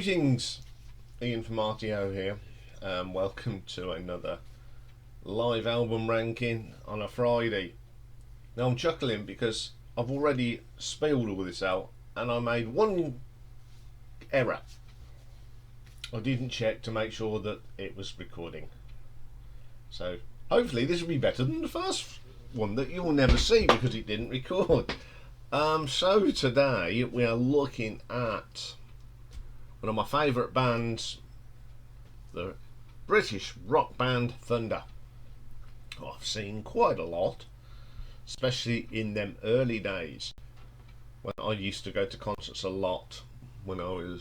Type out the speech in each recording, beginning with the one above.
Greetings, Iain from RTO here. Welcome to another live album ranking on a Friday. Now I'm chuckling because I've already spelled all this out and I made one error. I didn't check to make sure that it was recording. So hopefully this will be better than the first one that you'll never see because it didn't record. So today we are looking at one of my favourite bands, the British rock band Thunder. I've seen quite a lot, especially in them early days when I used to go to concerts a lot when I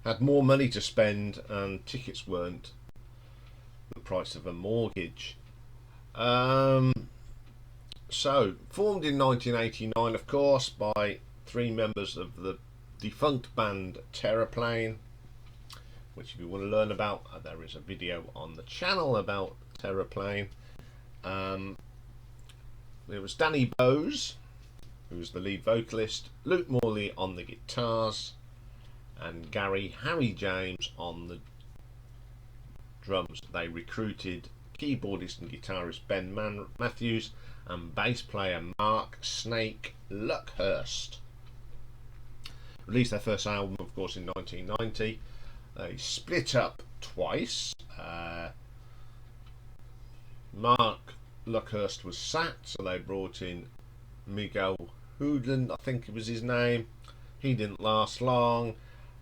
had more money to spend and tickets weren't the price of a mortgage. So formed in 1989, of course, by three members of the defunct band Terraplane, which if you want to learn about, there is a video on the channel about Terraplane. There was Danny Bowes, who was the lead vocalist, Luke Morley on the guitars, and Harry James on the drums. They recruited keyboardist and guitarist Ben Matthews and bass player Mark Snake Luckhurst. Released their first album, of course, in 1990. They split up twice. Mark Luckhurst was sacked, so they brought in Miguel Hoodland, I think it was his name. He didn't last long,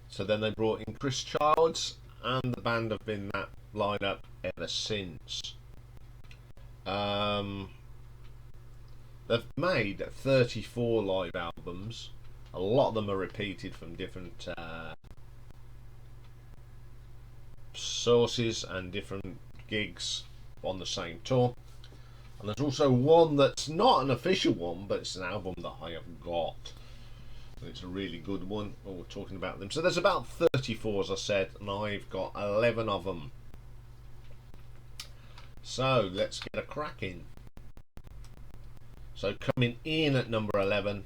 so then they brought in Chris Childs, and the band have been that lineup ever since. They've made 34 live albums. A lot of them are repeated from different sources and different gigs on the same tour. And there's also one that's not an official one, but it's an album that I have got. And it's a really good one. We're talking about them. So there's about 34, as I said, and I've got 11 of them. So let's get a cracking. So coming in at number 11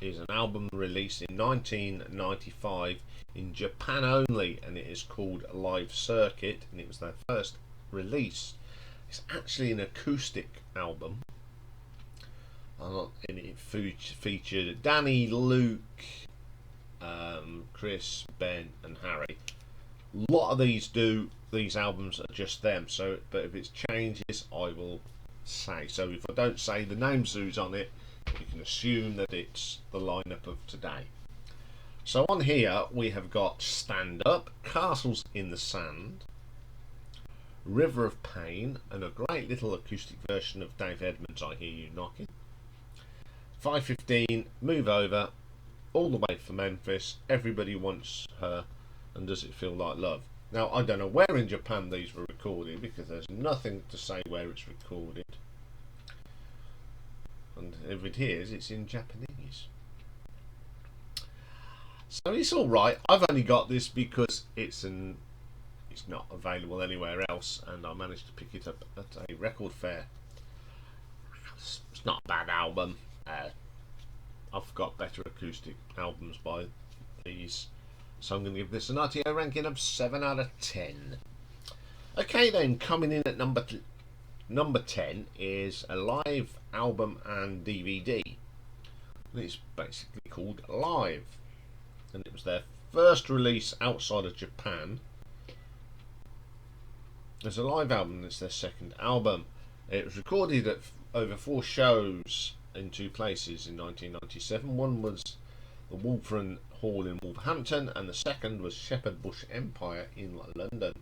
is an album released in 1995 in Japan only, and it is called Live Circuit, and it was their first release. It's actually an acoustic album, and it featured Danny, Luke, Chris, Ben and Harry. A lot of these albums are just them, so but if it changes I will say. So if I don't say the names who's on it, you can assume that it's the lineup of today. So on here we have got Stand Up, Castles in the Sand, River of Pain, and a great little acoustic version of Dave Edmunds' I Hear You Knocking. 5:15, Move Over, All the Way from Memphis, Everybody Wants Her, and Does It Feel Like Love. Now I don't know where in Japan these were recorded because there's nothing to say where it's recorded. And if it is, it's in Japanese. So it's alright. I've only got this because it's not available anywhere else, and I managed to pick it up at a record fair. It's not a bad album. I've got better acoustic albums by these, so I'm going to give this an RTO ranking of 7 out of 10. Okay then, coming in at number 10 is a live album and DVD. It's basically called Live, and it was their first release outside of Japan. It's a live album. It's their second album. It was recorded at over 4 shows in 2 places in 1997. One was the Wolfram Hall in Wolverhampton, and the second was Shepherd Bush Empire in London.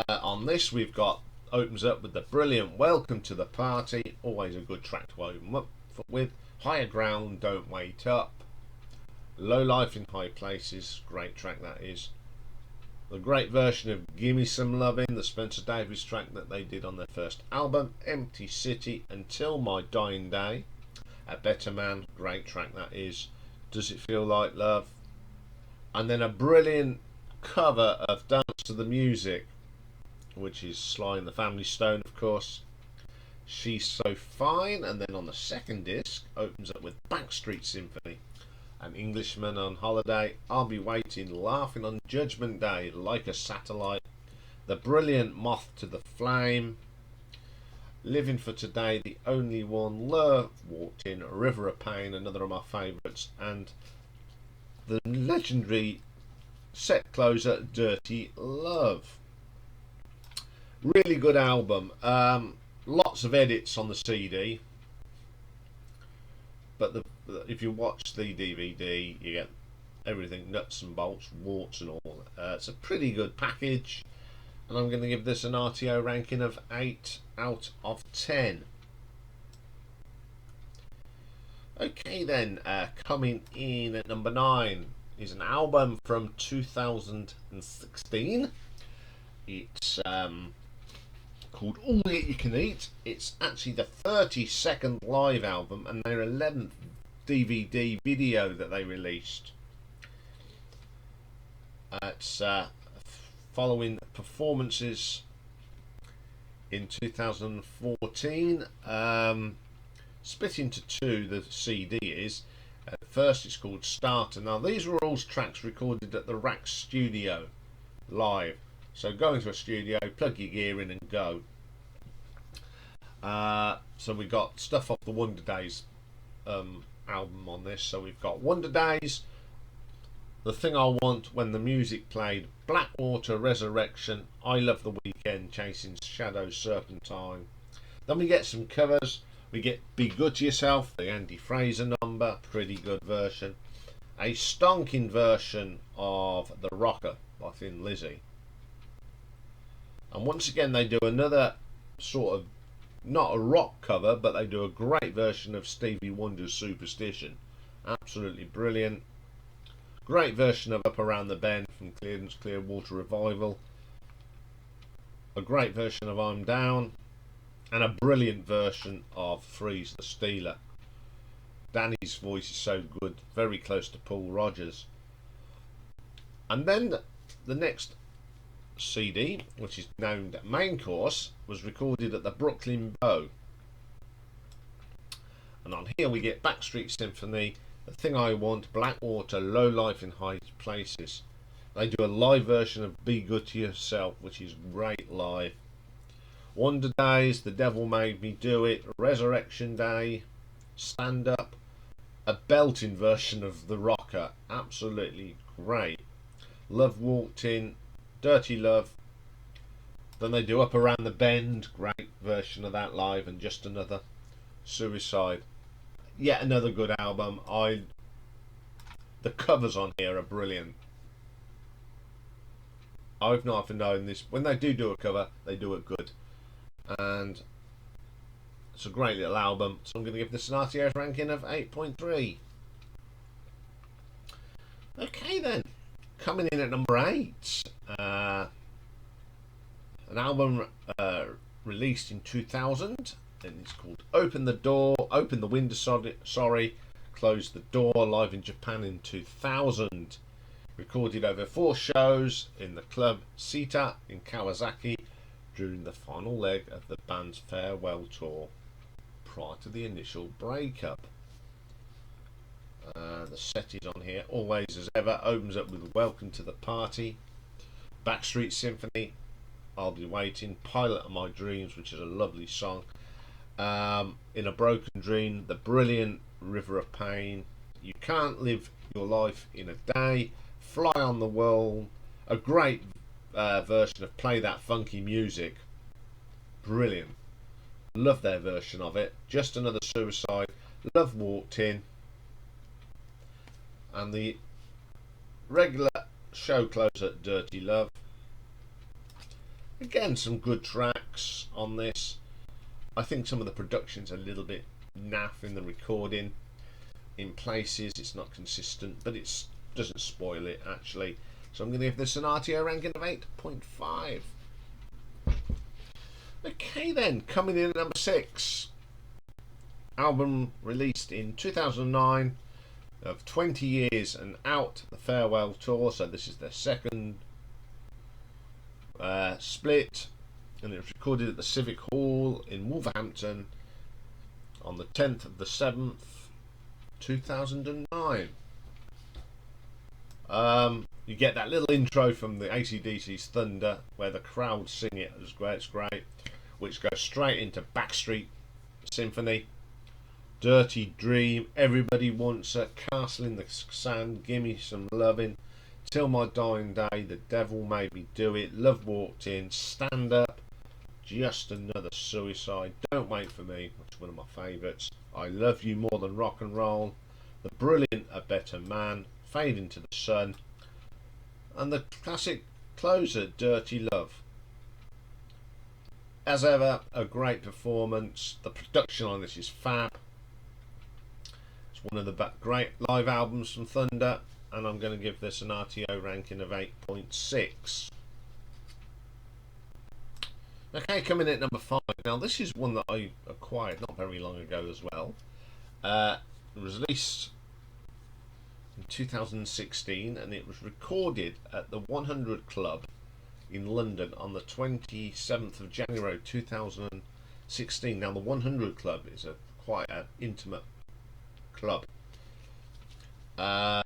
On this we've got, opens up with the brilliant Welcome to the Party, always a good track to open up with. Higher Ground, Don't Wait Up, Low Life in High Places, great track that is. The great version of Gimme Some Lovin', the Spencer Davis track that they did on their first album. Empty City, Until My Dying Day, A Better Man, great track that is. Does It Feel Like Love? And then a brilliant cover of Dance to the Music, which is Sly and the Family Stone, of course. She's So Fine. And then on the second disc opens up with Backstreet Symphony, An Englishman on holiday, I'll be waiting, laughing on Judgment Day like a satellite. The brilliant Moth to the Flame. Living for Today, The Only One. Love Walked In, River of Pain, another of my favourites. And the legendary set closer, Dirty Love. Really good album. Lots of edits on the CD. But if you watch the DVD, you get everything, nuts and bolts, warts and all. It's a pretty good package, and I'm going to give this an RTO ranking of 8 out of 10. Okay then, coming in at number 9 is an album from 2016. It's called All That You Can Eat. It's actually the 32nd live album and their 11th DVD video that they released. It's following performances in 2014. Split into two, the CD is. First it's called Starter. Now these were all tracks recorded at the Rack Studio live. So go into a studio, plug your gear in and go. So we got stuff off the Wonder Days album on this. So we've got Wonder Days, The Thing I Want, When the Music Played, Blackwater, Resurrection, I Love the Weekend, Chasing Shadows, Serpentine. Then we get some covers. We get Be Good to Yourself, the Andy Fraser number, pretty good version. A stonking version of The Rocker by Thin Lizzy. And once again they do another sort of, not a rock cover, but they do a great version of Stevie Wonder's Superstition. Absolutely brilliant. Great version of Up Around the Bend from Clearance Clearwater Revival. A great version of I'm Down. And a brilliant version of Freeze the Stealer. Danny's voice is so good, very close to Paul Rodgers. And then the next CD, which is named Main Course, was recorded at the Brooklyn Bow. And on here we get Backstreet Symphony, The Thing I Want, Blackwater, Low Life in High Places. They do a live version of Be Good to Yourself, which is great live. Wonder Days, The Devil Made Me Do It, Resurrection Day, Stand Up, a belting version of The Rocker, absolutely great. Love Walked In, Dirty Love. Then they do Up Around the Bend, great version of that live, and Just Another. Suicide, yet another good album. The covers on here are brilliant. I've not often known this. When they do a cover, they do it good, and it's a great little album. So I'm going to give this an RTS ranking of 8.3. Okay then, coming in at number 8, an album released in 2000, and it's called Open the Window, sorry, Close the Door, live in Japan in 2000. Recorded over 4 shows in the club Sita in Kawasaki during the final leg of the band's farewell tour prior to the initial breakup. The set is on here. Always As Ever opens up with Welcome to the Party. Backstreet Symphony, I'll Be Waiting. Pilot of My Dreams, which is a lovely song. In a Broken Dream, the brilliant River of Pain. You Can't Live Your Life in a Day. Fly on the World. A great version of Play That Funky Music. Brilliant. Love their version of it. Just Another Suicide. Love Walked In. And the regular show closer, Dirty Love. Again, some good tracks on this. I think some of the production's a little bit naff in the recording. In places it's not consistent, but it doesn't spoil it actually. So I'm going to give this an RTO ranking of 8.5. Okay then, coming in at number 6. Album released in 2009 of 20 Years and Out, the farewell tour. So this is their second split, and it was recorded at the Civic Hall in Wolverhampton on the 10th of the 7th 2009. You get that little intro from the AC/DC's Thunder where the crowd sing it. It's great, which goes straight into Backstreet Symphony, Dirty Dream, Everybody Wants a Castle in the Sand, Gimme Some Lovin', Till My Dying Day, The Devil Made Me Do It, Love Walked In, Stand Up, Just Another Suicide, Don't Wait For Me, which is one of my favourites, I Love You More Than Rock and Roll, The Brilliant A Better Man, Fade Into the Sun, and the classic closer, Dirty Love. As ever, a great performance. The production on this is fab. It's one of the great live albums from Thunder, and I'm going to give this an RTO ranking of 8.6. Okay, coming in at number 5. Now, this is one that I acquired not very long ago as well. It was released in 2016, and it was recorded at the 100 Club in London on the 27th of January 2016. Now, the 100 Club is quite an intimate club, and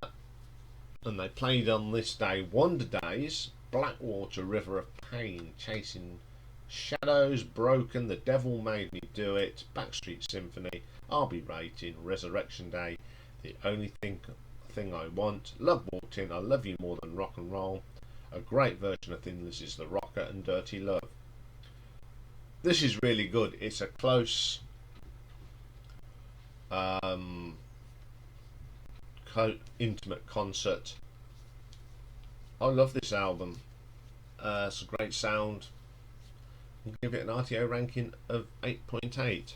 they played on this day Wonder Days, Blackwater, River of Pain, Chasing Shadows, Broken, The Devil Made Me Do It, Backstreet Symphony, I'll Be Rating, Resurrection Day, The Only Thing I Want, Love Walked In, I Love You More Than Rock and Roll, a great version of Thin Lizzy's The Rocker, and Dirty Love. This is really good. It's a close intimate concert. I love this album. It's a great sound. I'll give it an RTO ranking of 8.8.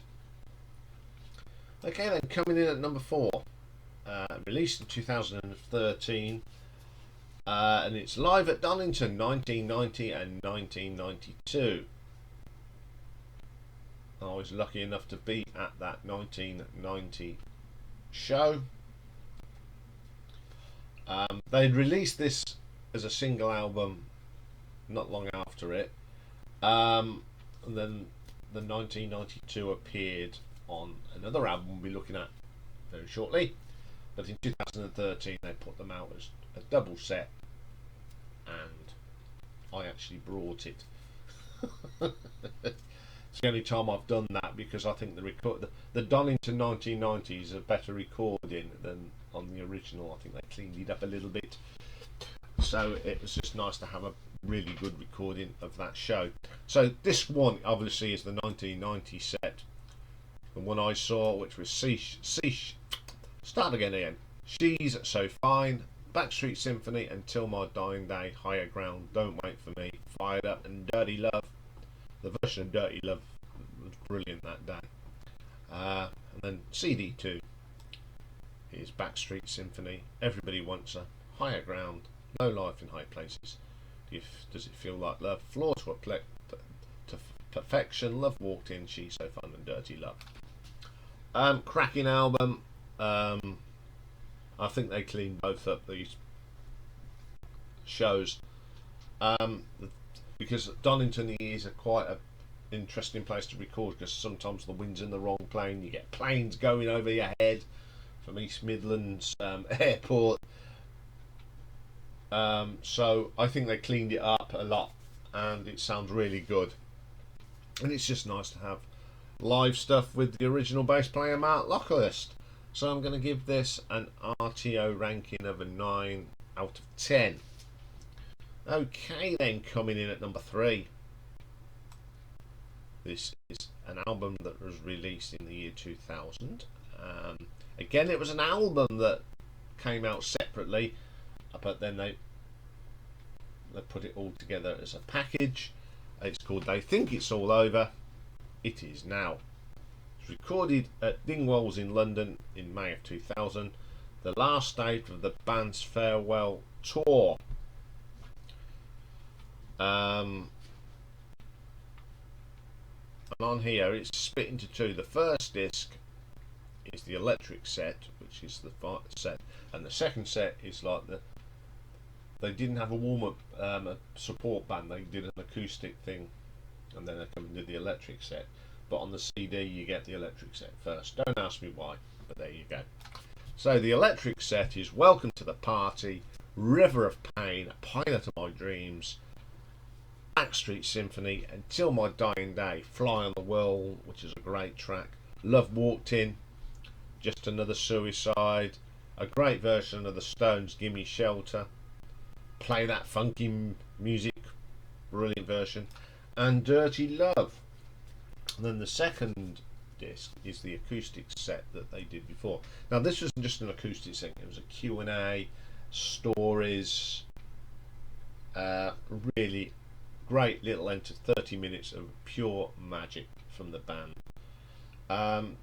Okay then, coming in at number 4. Released in 2013, and it's live at Donington 1990 and 1992. I was lucky enough to be at that 1990 show. They'd released this as a single album not long after it, and then the 1992 appeared on another album we'll be looking at very shortly. But in 2013 they put them out as a double set, and I actually brought it. It's the only time I've done that, because I think the Donington 1990 is a better recording than on the original. I think they cleaned it up a little bit, so it was just nice to have a really good recording of that show. So this one obviously is the 1990 set, the one I saw, which was Start Again, Iain. She's So Fine, Backstreet Symphony, Until My Dying Day, Higher Ground, Don't Wait For Me, Fired Up, and Dirty Love. The version of Dirty Love was brilliant that day. And then CD2 is Backstreet Symphony, Everybody Wants a Higher Ground, No Life in High Places, Does It Feel Like Love, Floor to Perfection, Love Walked In, She's So Fun, and Dirty Love. Cracking album. I think they cleaned both up these shows, because Donington is quite an interesting place to record, because sometimes the wind's in the wrong plane, you get planes going over your head from East Midlands Airport, so I think they cleaned it up a lot and it sounds really good, and it's just nice to have live stuff with the original bass player Mark Lockhurst. So I'm going to give this an RTO ranking of a 9 out of 10. Okay then, coming in at number 3. This is an album that was released in the year 2000. Again, it was an album that came out separately, but then they put it all together as a package. It's called They Think It's All Over. It is now. Recorded at Dingwalls in London in May of 2000, the last stage of the band's farewell tour. And on here it's split into two. The first disc is the electric set, which is the set, and the second set is like they didn't have a warm-up a support band, they did an acoustic thing and then they come and did the electric set. But on the CD you get the electric set first. Don't ask me why, but there you go. So the electric set is Welcome to the Party, River of Pain, Pilot of My Dreams, Backstreet Symphony, Until My Dying Day, Fly on the Wall, which is a great track, Love Walked In, Just Another Suicide, a great version of the Stones' Gimme Shelter, Play That Funky Music, brilliant version, and Dirty Love. And then the second disc is the acoustic set that they did before. Now this wasn't just an acoustic set, it was a Q&A, stories, really great little 30 minutes of pure magic from the band.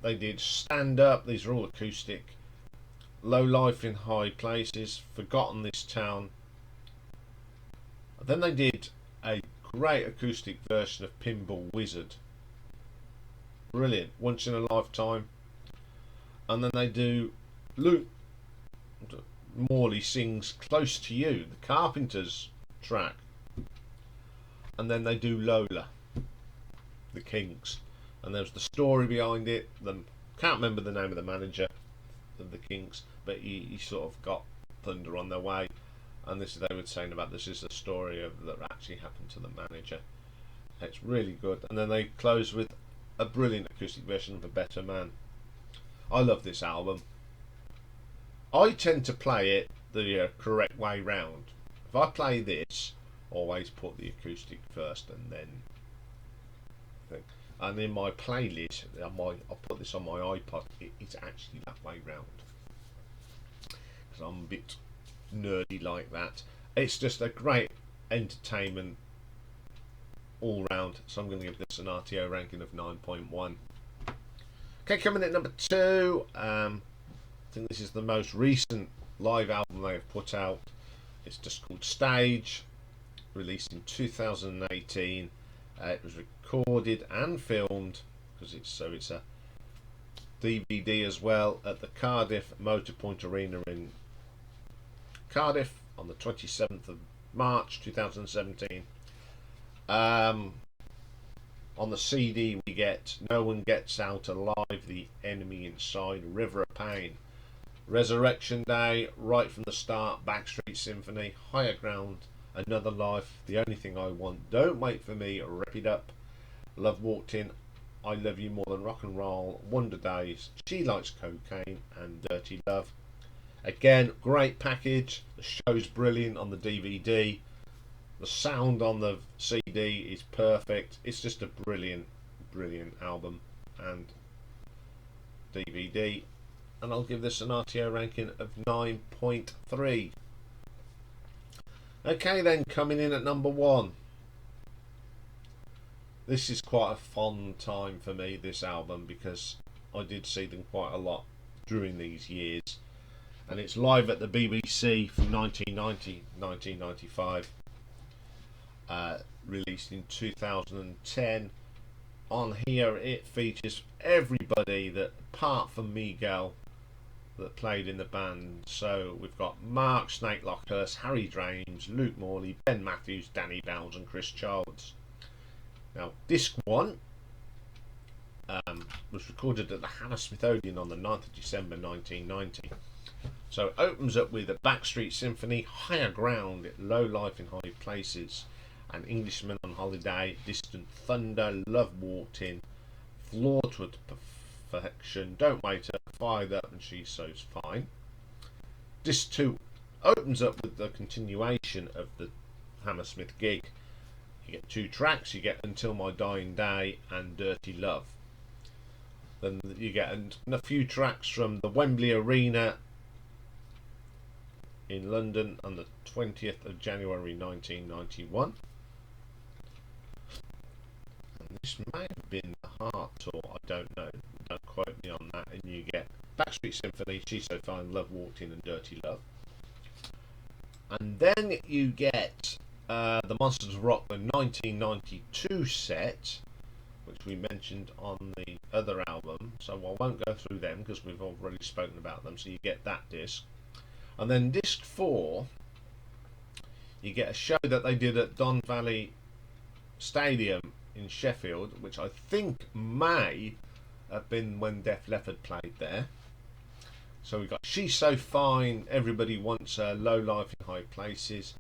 They did Stand Up, these are all acoustic, Low Life in High Places, Forgotten This Town. Then they did a great acoustic version of Pinball Wizard, brilliant, Once in a Lifetime. And then they do Luke Morley sings Close to You, the Carpenters track. And then they do Lola, the Kings, and there's the story behind it. Can't remember the name of the manager of the Kings, but he sort of got Thunder on their way, and this they were saying about this is the story of that actually happened to the manager. It's really good. And then they close with a brilliant acoustic version of A Better Man. I love this album. I tend to play it the correct way round. If I play this, always put the acoustic first and then thing. And in my playlist, I'll put this on my iPod. It's actually that way round because I'm a bit nerdy like that. It's just a great entertainment all round. So I'm going to give this an RTO ranking of 9.1. Okay, coming at number 2. I think this is the most recent live album they have put out. It's just called Stage, released in 2018. It was recorded and filmed because it's a DVD as well at the Cardiff Motorpoint Arena in Cardiff on the 27th of March 2017. On the CD we get No One Gets Out Alive, The Enemy Inside, River of Pain, Resurrection Day, Right from the Start, Backstreet Symphony, Higher Ground, Another Life, The Only Thing I Want, Don't Wait for Me, Rip It Up, Love Walked In, I Love You More Than Rock and Roll, Wonder Days, She Likes Cocaine, and Dirty Love. Again, great package. The show's brilliant on the DVD. The sound on the CD is perfect. It's just a brilliant album and DVD. And I'll give this an RTO ranking of 9.3. Okay then, coming in at number 1. This is quite a fond time for me, this album, because I did see them quite a lot during these years. And it's live at the BBC from 1990-1995. Released in 2010. On here it features everybody that, apart from Miguel, that played in the band. So we've got Mark Snake Lockhurst, Harry Drames, Luke Morley, Ben Matthews, Danny Bowles and Chris Childs. Now disc 1 was recorded at the Hammersmith Odeon on the 9th of December 1990. So it opens up with a Backstreet Symphony, Higher Ground, Low Life in High Places, An Englishman on Holiday, Distant Thunder, Love Walked In, Flawed to Perfection, Don't Wait Up, Fired Up, and She's So Fine. Disc 2 opens up with the continuation of the Hammersmith gig. You get 2 tracks. You get Until My Dying Day and Dirty Love. Then you get a few tracks from the Wembley Arena in London on the 20th of January 1991. And this may have been the Heart Tour, I don't know, don't quote me on that. And you get Backstreet Symphony, She's So Fine, Love Walked In and Dirty Love. And then you get the Monsters of Rock, the 1992 set, which we mentioned on the other album, so I won't go through them because we've already spoken about them. So you get that disc. And then disc 4, you get a show that they did at Don Valley Stadium in Sheffield, which I think may have been when Def Leppard played there. So we got She's So Fine, Everybody Wants Her, Low Life in High Places,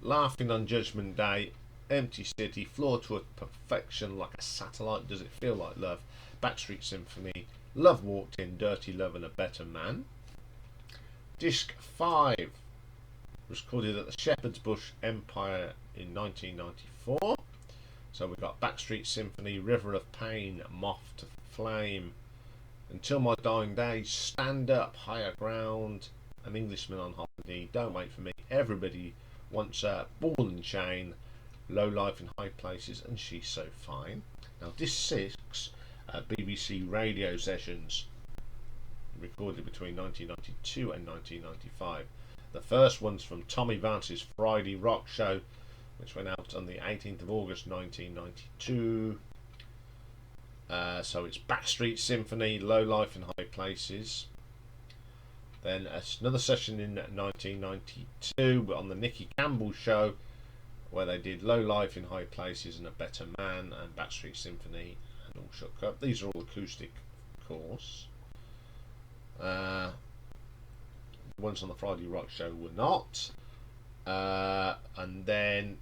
Laughing on Judgment Day, Empty City, Floor to a Perfection, Like a Satellite, Does It Feel Like Love, Backstreet Symphony, Love Walked In, Dirty Love and a Better Man. Disc 5 was recorded at the Shepherd's Bush Empire in 1994. So we've got Backstreet Symphony, River of Pain, Moth to Flame, Until My Dying Days, Stand Up, Higher Ground, An Englishman on Holiday, Don't Wait For Me, Everybody Wants a Ball and Chain, Low Life in High Places, and She's So Fine. Now disc 6, BBC radio sessions, recorded between 1992 and 1995. The first one's from Tommy Vance's Friday Rock Show, which went out on the 18th of August 1992. So it's Backstreet Symphony, Low Life in High Places. Then another session in 1992 on the Nicky Campbell Show, where they did Low Life in High Places and A Better Man and Backstreet Symphony and All Shook Up. These are all acoustic, of course. The ones on the Friday Rock Show were not. And then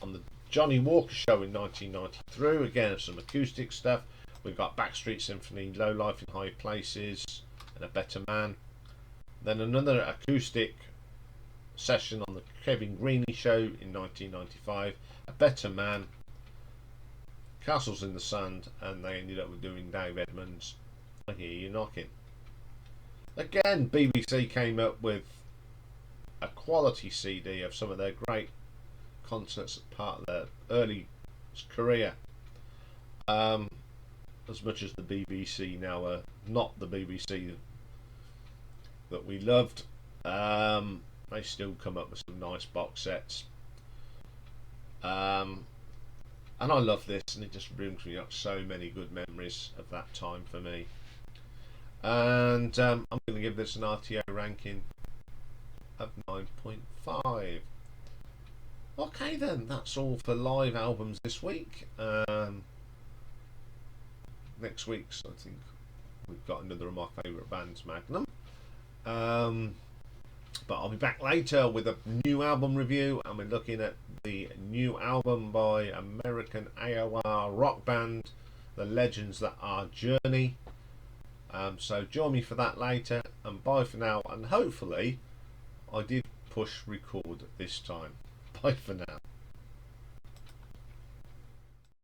on the Johnny Walker Show in 1993, again some acoustic stuff. We've got Backstreet Symphony, Low Life in High Places and A Better Man. Then another acoustic session on the Kevin Greene Show in 1995, A Better Man, Castles in the Sand, and they ended up with doing Dave Edmunds, I Hear You Knocking. Again, BBC came up with a quality CD of some of their great concerts as part of their early career. As much as the BBC now are not the BBC that we loved, they still come up with some nice box sets. And I love this, and it just brings me up so many good memories of that time for me. And I'm going to give this an RTO ranking of 9.5. Okay then, that's all for live albums this week. Next week's, I think we've got another of my favourite bands, Magnum. But I'll be back later with a new album review, and we're looking at the new album by American AOR rock band, The Legends That Are Journey. So join me for that later, and bye for now, and hopefully I did push record this time. Bye for now.